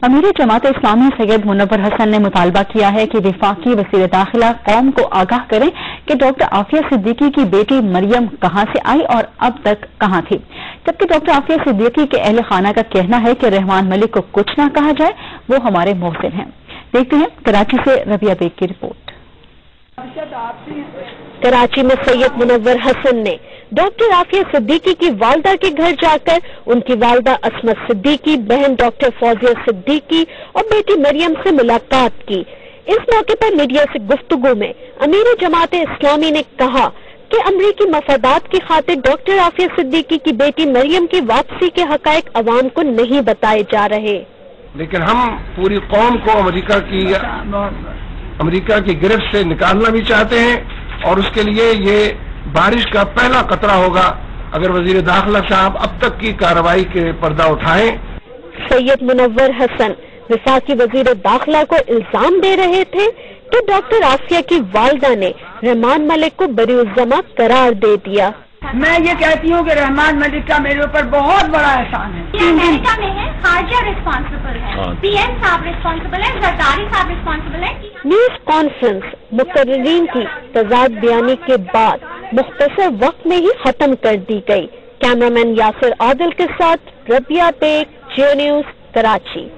अमीर जमात इस्लामी सैयद मुनव्वर हसन ने मुतालबा किया है कि वफाकी वज़ीर दाखिला कौम को आगाह करें कि डॉक्टर आफिया सिद्दीकी की बेटी मरियम कहां से आई और अब तक कहां थी, जबकि डॉक्टर आफिया सिद्दीकी के अहल खाना का कहना है कि रहमान मलिक को कुछ ना कहा जाए, वो हमारे मोहसिन हैं। देखते हैं कराची से रबिया बेग की रिपोर्ट। कराची में सैयद मुनव्वर हसन ने डॉक्टर आफिया सिद्दीकी की वालदा के घर जाकर उनकी वालदा असमत सिद्दीकी, बहन डॉक्टर फौजिया सिद्दीकी और बेटी मरियम से मुलाकात की। इस मौके पर मीडिया से गुफ्तगू में अमीर जमात इस्लामी ने कहा कि अमरीकी मफादात की खातिर डॉक्टर आफिया सिद्दीकी की बेटी मरियम की वापसी के हकायक अवाम को नहीं बताए जा रहे, लेकिन हम पूरी कौम को अमेरिका की गिरफ्त से निकालना भी चाहते हैं और उसके लिए ये बारिश का पहला कतरा होगा अगर वजीर दाखिला साहब अब तक की कार्रवाई के पर्दा उठाएं। सैयद मुनव्वर हसन वफाकी वजीर दाखिला को इल्जाम दे रहे थे कि डॉक्टर आफिया की वालदा ने रहमान मलिक को बरीउज़्ज़मा करार दे दिया। मैं ये कहती हूँ कि रहमान मलिक का मेरे ऊपर बहुत बड़ा एहसान है। अमेरिका में है, खारजा रिस्पॉन्सिबल है, पीएम साहब रिस्पॉन्सिबल है, जरदारी साहब रिस्पॉन्सिबल है। न्यूज कॉन्फ्रेंस मुकर्रीरीन की तजाद बयानी के बाद मुख्तसर वक्त में ही खत्म कर दी गई। कैमरामैन यासिर आदिल के साथ रबिया बेग, जियो न्यूज, कराची।